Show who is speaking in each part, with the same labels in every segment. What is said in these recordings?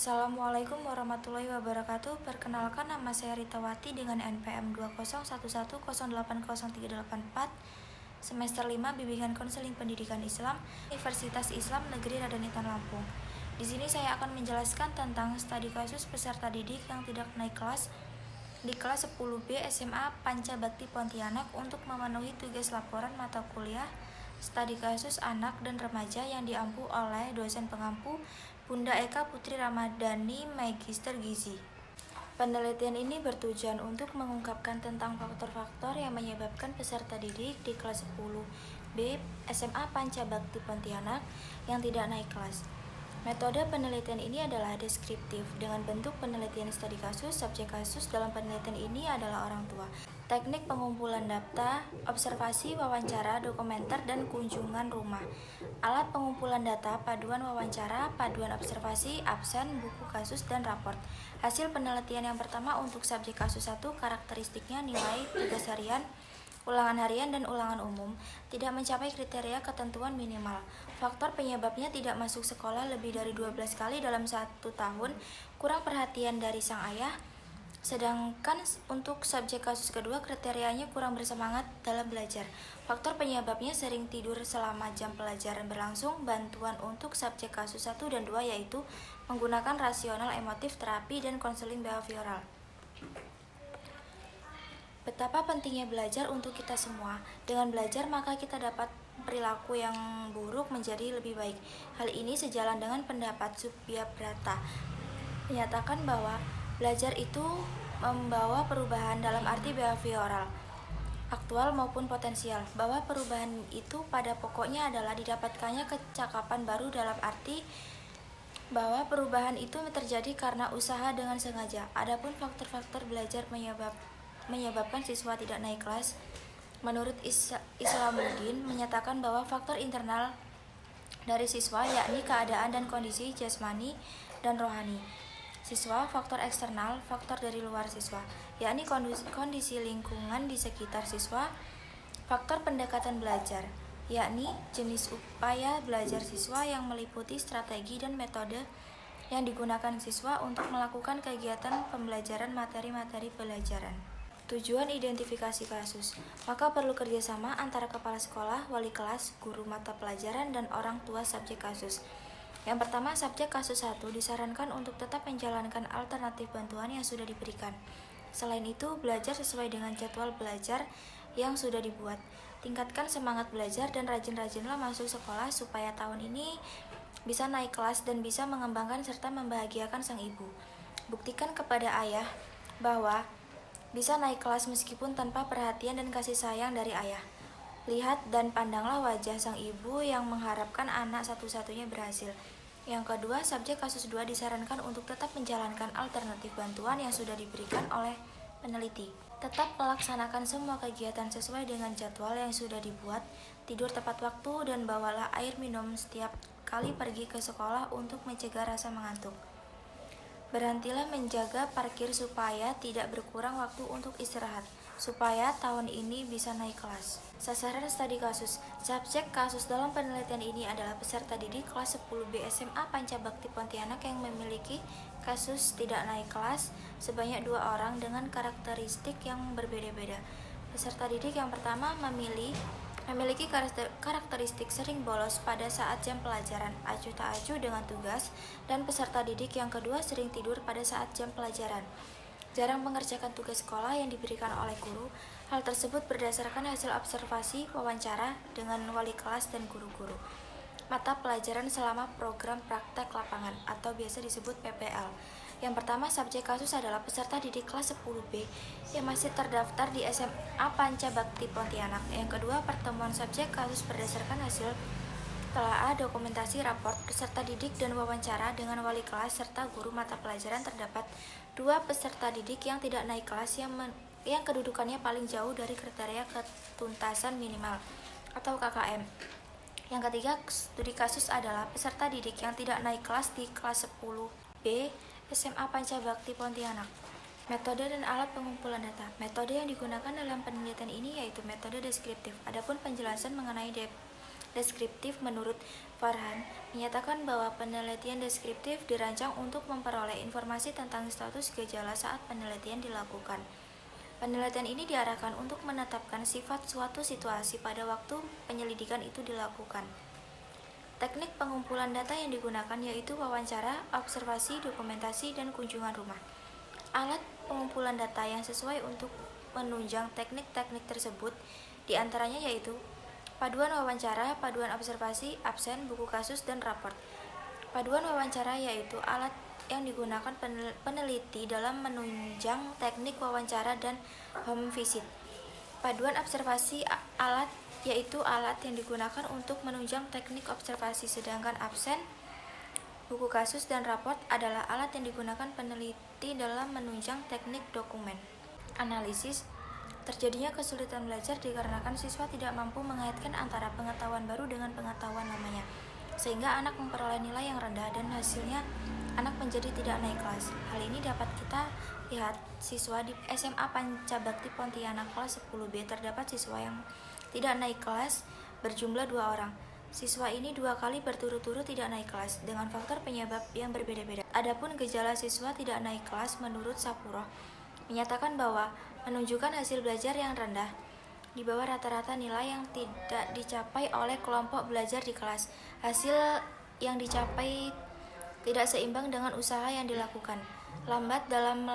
Speaker 1: Assalamualaikum warahmatullahi wabarakatuh. Perkenalkan, nama saya Ritawati dengan NPM 20110803884, semester 5 Bimbingan Konseling Pendidikan Islam, Universitas Islam Negeri Radanitan Lampung. Di sini saya akan menjelaskan tentang studi kasus peserta didik yang tidak naik kelas di kelas 10B SMA Panca Bakti Pontianak untuk memenuhi tugas laporan mata kuliah studi kasus anak dan remaja yang diampu oleh dosen pengampu Bunda Eka Putri Ramadhani, Magister Gizi. Penelitian ini bertujuan untuk mengungkapkan tentang faktor-faktor yang menyebabkan peserta didik di kelas 10B SMA Panca Bakti Pontianak yang tidak naik kelas. Metode penelitian ini adalah deskriptif. Dengan bentuk penelitian studi kasus, subjek kasus dalam penelitian ini adalah orang tua. Teknik pengumpulan data, observasi, wawancara, dokumenter, dan kunjungan rumah. Alat pengumpulan data, paduan wawancara, paduan observasi, absen, buku kasus, dan raport. Hasil penelitian yang pertama untuk subjek kasus 1, karakteristiknya nilai tugas harian, ulangan harian, dan ulangan umum tidak mencapai kriteria ketentuan minimal. Faktor penyebabnya tidak masuk sekolah lebih dari 12 kali dalam 1 tahun, kurang perhatian dari sang ayah. Sedangkan untuk subjek kasus kedua, kriterianya kurang bersemangat dalam belajar. Faktor penyebabnya sering tidur selama jam pelajaran berlangsung. Bantuan untuk subjek kasus 1 dan 2 yaitu menggunakan rasional emotif, terapi, dan konseling behavioral. Betapa pentingnya belajar untuk kita semua. Dengan belajar maka kita dapat perilaku yang buruk menjadi lebih baik. Hal ini sejalan dengan pendapat Subyabrata, menyatakan bahwa belajar itu membawa perubahan dalam arti behavioral, aktual maupun potensial, bahwa perubahan itu pada pokoknya adalah didapatkannya kecakapan baru dalam arti bahwa perubahan itu terjadi karena usaha dengan sengaja. Adapun faktor-faktor belajar menyebabkan siswa tidak naik kelas, menurut Islamuddin menyatakan bahwa faktor internal dari siswa yakni keadaan dan kondisi jasmani dan rohani siswa, faktor eksternal, faktor dari luar siswa, yakni kondisi lingkungan di sekitar siswa, faktor pendekatan belajar, yakni jenis upaya belajar siswa yang meliputi strategi dan metode yang digunakan siswa untuk melakukan kegiatan pembelajaran materi-materi pelajaran. Tujuan identifikasi kasus, maka perlu kerjasama antara kepala sekolah, wali kelas, guru mata pelajaran, dan orang tua subjek kasus. Yang pertama, subjek kasus 1 disarankan untuk tetap menjalankan alternatif bantuan yang sudah diberikan. Selain itu, belajar sesuai dengan jadwal belajar yang sudah dibuat. Tingkatkan semangat belajar dan rajin-rajinlah masuk sekolah supaya tahun ini bisa naik kelas dan bisa mengembangkan serta membahagiakan sang ibu. Buktikan kepada ayah bahwa bisa naik kelas meskipun tanpa perhatian dan kasih sayang dari ayah. Lihat dan pandanglah wajah sang ibu yang mengharapkan anak satu-satunya berhasil. Yang kedua, subjek kasus 2 disarankan untuk tetap menjalankan alternatif bantuan yang sudah diberikan oleh peneliti. Tetap melaksanakan semua kegiatan sesuai dengan jadwal yang sudah dibuat, tidur tepat waktu, dan bawalah air minum setiap kali pergi ke sekolah untuk mencegah rasa mengantuk. Berhentilah menjaga parkir supaya tidak berkurang waktu untuk istirahat, supaya tahun ini bisa naik kelas. Sasaran studi kasus. Subjek kasus dalam penelitian ini adalah peserta didik kelas 10B SMA Panca Bakti Pontianak yang memiliki kasus tidak naik kelas sebanyak 2 orang dengan karakteristik yang berbeda-beda. Peserta didik yang pertama memiliki karakteristik sering bolos pada saat jam pelajaran, acuh tak acuh dengan tugas, dan peserta didik yang kedua sering tidur pada saat jam pelajaran, jarang mengerjakan tugas sekolah yang diberikan oleh guru. Hal tersebut berdasarkan hasil observasi wawancara dengan wali kelas dan guru-guru mata pelajaran selama program praktek lapangan atau biasa disebut PPL. Yang pertama, subjek kasus adalah peserta didik kelas 10B yang masih terdaftar di SMA Panca Bakti Pontianak. Yang kedua, pertemuan subjek kasus berdasarkan hasil telaah dokumentasi raport peserta didik dan wawancara dengan wali kelas serta guru mata pelajaran. Terdapat 2 peserta didik yang tidak naik kelas yang kedudukannya paling jauh dari kriteria ketuntasan minimal atau KKM. Yang ketiga, studi kasus adalah peserta didik yang tidak naik kelas di kelas 10B SMA Panca Bakti Pontianak. Metode dan alat pengumpulan data. Metode yang digunakan dalam penelitian ini yaitu metode deskriptif. Adapun penjelasan mengenai deskriptif menurut Farhan menyatakan bahwa penelitian deskriptif dirancang untuk memperoleh informasi tentang status gejala saat penelitian dilakukan. Penelitian ini diarahkan untuk menetapkan sifat suatu situasi pada waktu penyelidikan itu dilakukan. Teknik pengumpulan data yang digunakan yaitu wawancara, observasi, dokumentasi, dan kunjungan rumah. Alat pengumpulan data yang sesuai untuk menunjang teknik-teknik tersebut diantaranya yaitu paduan wawancara, paduan observasi, absen, buku kasus, dan raport. Paduan wawancara yaitu alat yang digunakan peneliti dalam menunjang teknik wawancara dan home visit. Paduan observasi alat yaitu alat yang digunakan untuk menunjang teknik observasi, sedangkan absen, buku kasus, dan raport adalah alat yang digunakan peneliti dalam menunjang teknik dokumen analisis. Terjadinya kesulitan belajar dikarenakan siswa tidak mampu mengaitkan antara pengetahuan baru dengan pengetahuan lamanya, sehingga anak memperoleh nilai yang rendah dan hasilnya anak menjadi tidak naik kelas. Hal ini dapat kita lihat siswa di SMA Pancabakti Pontianak kelas 10B. Terdapat siswa yang tidak naik kelas berjumlah 2 orang. Siswa ini 2 kali berturut-turut tidak naik kelas dengan faktor penyebab yang berbeda-beda. Adapun gejala siswa tidak naik kelas menurut Sapuroh menyatakan bahwa menunjukkan hasil belajar yang rendah di bawah rata-rata nilai yang tidak dicapai oleh kelompok belajar di kelas. Hasil yang dicapai tidak seimbang dengan usaha yang dilakukan. Lambat dalam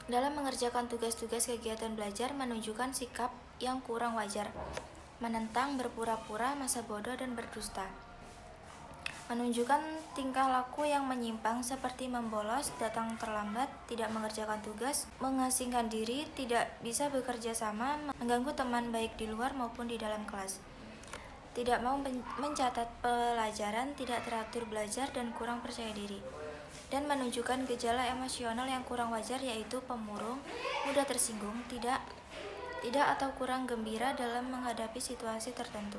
Speaker 1: mengerjakan tugas-tugas kegiatan belajar, menunjukkan sikap yang kurang wajar, menentang, berpura-pura, masa bodoh, dan berdusta. Menunjukkan tingkah laku yang menyimpang seperti membolos, datang terlambat, tidak mengerjakan tugas, mengasingkan diri, tidak bisa bekerja sama, mengganggu teman baik di luar maupun di dalam kelas, tidak mau mencatat pelajaran, tidak teratur belajar, dan kurang percaya diri. Dan menunjukkan gejala emosional yang kurang wajar yaitu pemurung, mudah tersinggung, tidak atau kurang gembira dalam menghadapi situasi tertentu.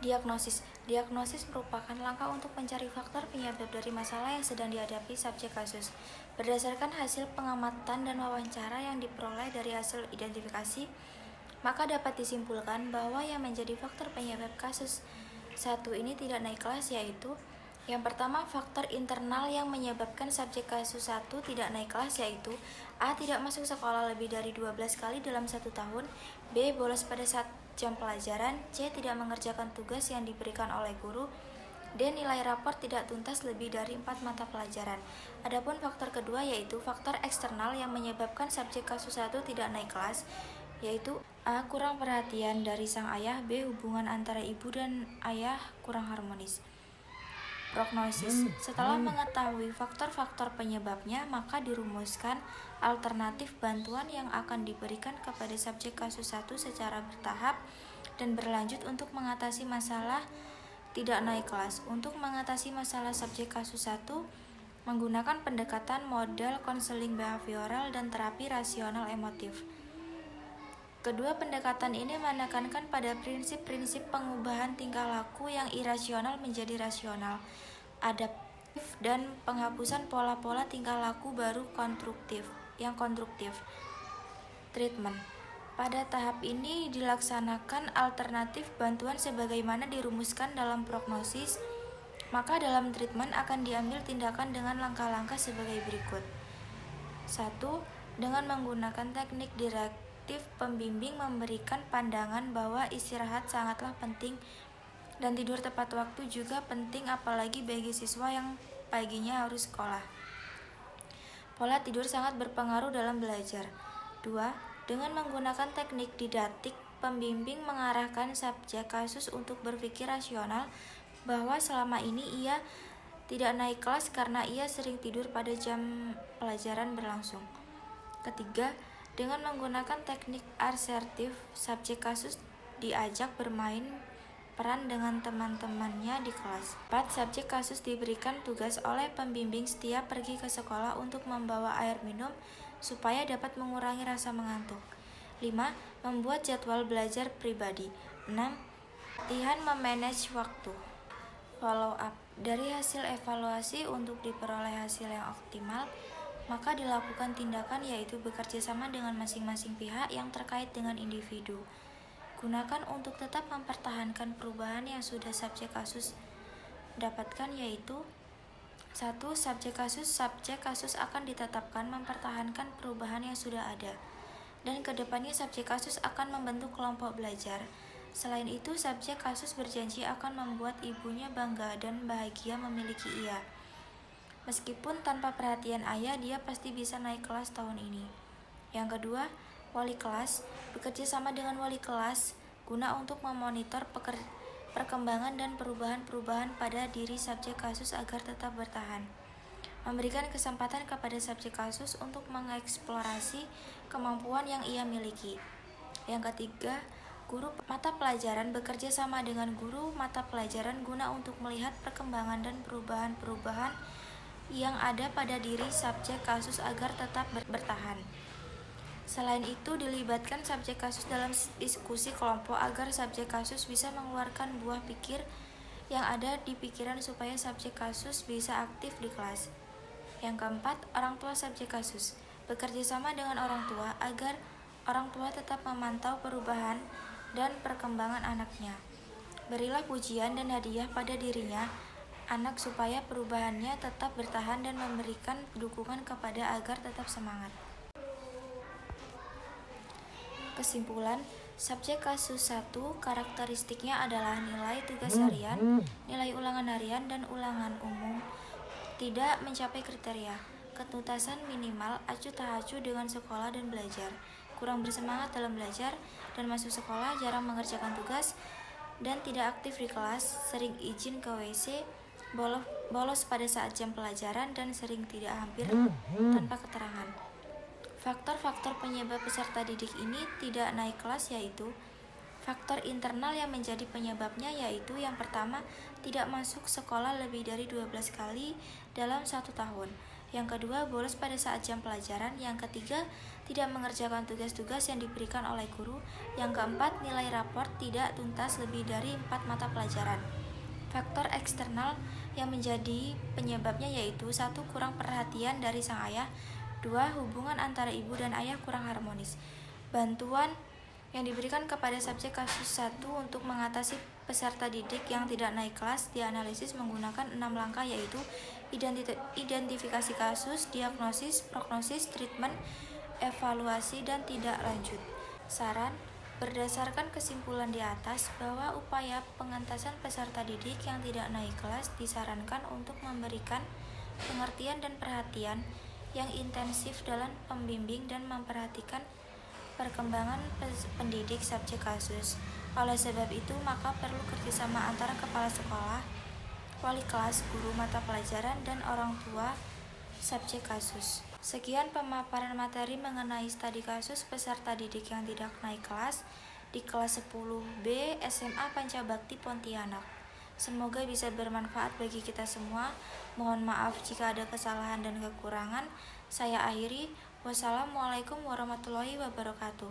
Speaker 1: Diagnosis merupakan langkah untuk mencari faktor penyebab dari masalah yang sedang dihadapi subjek kasus. Berdasarkan hasil pengamatan dan wawancara yang diperoleh dari hasil identifikasi, maka dapat disimpulkan bahwa yang menjadi faktor penyebab kasus 1 ini tidak naik kelas yaitu yang pertama, faktor internal yang menyebabkan subjek kasus 1 tidak naik kelas yaitu A. Tidak masuk sekolah lebih dari 12 kali dalam 1 tahun, B. Bolos pada saat jam pelajaran, C. Tidak mengerjakan tugas yang diberikan oleh guru, D. Nilai raport tidak tuntas lebih dari 4 mata pelajaran. Adapun faktor kedua yaitu faktor eksternal yang menyebabkan subjek kasus 1 tidak naik kelas yaitu A. Kurang perhatian dari sang ayah, B. Hubungan antara ibu dan ayah kurang harmonis. Prognosis. Setelah mengetahui faktor-faktor penyebabnya, maka dirumuskan alternatif bantuan yang akan diberikan kepada subjek kasus 1 secara bertahap dan berlanjut untuk mengatasi masalah tidak naik kelas. Untuk mengatasi masalah subjek kasus 1, menggunakan pendekatan model konseling behavioral dan terapi rasional emotif. Kedua pendekatan ini menekankan pada prinsip-prinsip pengubahan tingkah laku yang irasional menjadi rasional, adaptif, dan penghapusan pola-pola tingkah laku baru yang konstruktif. Treatment. Pada tahap ini dilaksanakan alternatif bantuan sebagaimana dirumuskan dalam prognosis, maka dalam treatment akan diambil tindakan dengan langkah-langkah sebagai berikut. 1. Dengan menggunakan teknik direktif pembimbing memberikan pandangan bahwa istirahat sangatlah penting dan tidur tepat waktu juga penting apalagi bagi siswa yang paginya harus sekolah. Pola tidur sangat berpengaruh dalam belajar. 2. Dengan menggunakan teknik didaktik, pembimbing mengarahkan subjek kasus untuk berpikir rasional bahwa selama ini ia tidak naik kelas karena ia sering tidur pada jam pelajaran berlangsung. Ketiga, dengan menggunakan teknik asertif, subjek kasus diajak bermain peran dengan teman-temannya di kelas. 4. Subjek kasus diberikan tugas oleh pembimbing setiap pergi ke sekolah untuk membawa air minum supaya dapat mengurangi rasa mengantuk. 5. Membuat jadwal belajar pribadi. 6. Latihan memanage waktu. Follow up. Dari hasil evaluasi untuk diperoleh hasil yang optimal, maka dilakukan tindakan yaitu bekerja sama dengan masing-masing pihak yang terkait dengan individu Gunakan untuk tetap mempertahankan perubahan yang sudah subjek kasus dapatkan, yaitu 1. Subjek kasus akan ditetapkan mempertahankan perubahan yang sudah ada, dan kedepannya subjek kasus akan membentuk kelompok belajar. Selain itu, subjek kasus berjanji akan membuat ibunya bangga dan bahagia memiliki ia. Meskipun tanpa perhatian ayah, dia pasti bisa naik kelas tahun ini. Yang kedua, wali kelas bekerja sama dengan wali kelas guna untuk memonitor perkembangan dan perubahan-perubahan pada diri subjek kasus agar tetap bertahan. Memberikan kesempatan kepada subjek kasus untuk mengeksplorasi kemampuan yang ia miliki. Yang ketiga, guru mata pelajaran bekerja sama dengan guru mata pelajaran guna untuk melihat perkembangan dan perubahan-perubahan yang ada pada diri subjek kasus agar tetap bertahan. Selain itu, dilibatkan subjek kasus dalam diskusi kelompok agar subjek kasus bisa mengeluarkan buah pikir yang ada di pikiran supaya subjek kasus bisa aktif di kelas. Yang keempat, orang tua subjek kasus bekerja sama dengan orang tua agar orang tua tetap memantau perubahan dan perkembangan anaknya. Berilah pujian dan hadiah pada dirinya anak supaya perubahannya tetap bertahan dan memberikan dukungan kepada agar tetap semangat. Kesimpulan, subjek kasus 1 karakteristiknya adalah nilai tugas harian, nilai ulangan harian, dan ulangan umum tidak mencapai kriteria, ketuntasan minimal, acuh tak acuh dengan sekolah dan belajar, kurang bersemangat dalam belajar dan masuk sekolah, jarang mengerjakan tugas, dan tidak aktif di kelas, sering izin ke WC, bolos pada saat jam pelajaran, dan sering tidak hampir tanpa keterangan. Faktor-faktor penyebab peserta didik ini tidak naik kelas yaitu faktor internal yang menjadi penyebabnya, yaitu yang pertama, tidak masuk sekolah lebih dari 12 kali dalam 1 tahun. Yang kedua, bolos pada saat jam pelajaran. Yang ketiga, tidak mengerjakan tugas-tugas yang diberikan oleh guru. Yang keempat, nilai raport tidak tuntas lebih dari 4 mata pelajaran. Faktor eksternal yang menjadi penyebabnya yaitu 1. Kurang perhatian dari sang ayah. 2. Hubungan antara ibu dan ayah kurang harmonis. Bantuan yang diberikan kepada subjek kasus 1 untuk mengatasi peserta didik yang tidak naik kelas dianalisis menggunakan 6 langkah, yaitu identifikasi kasus, diagnosis, prognosis, treatment, evaluasi, dan tidak lanjut. Saran, berdasarkan kesimpulan di atas bahwa upaya pengentasan peserta didik yang tidak naik kelas disarankan untuk memberikan pengertian dan perhatian yang intensif dalam pembimbing dan memperhatikan perkembangan pendidik subjek kasus. Oleh sebab itu, maka perlu kerjasama antara kepala sekolah, wali kelas, guru mata pelajaran, dan orang tua subjek kasus. Sekian pemaparan materi mengenai studi kasus peserta didik yang tidak naik kelas di kelas 10B SMA Pancabakti Pontianak. Semoga bisa bermanfaat bagi kita semua. Mohon maaf jika ada kesalahan dan kekurangan. Saya akhiri. Wassalamualaikum warahmatullahi wabarakatuh.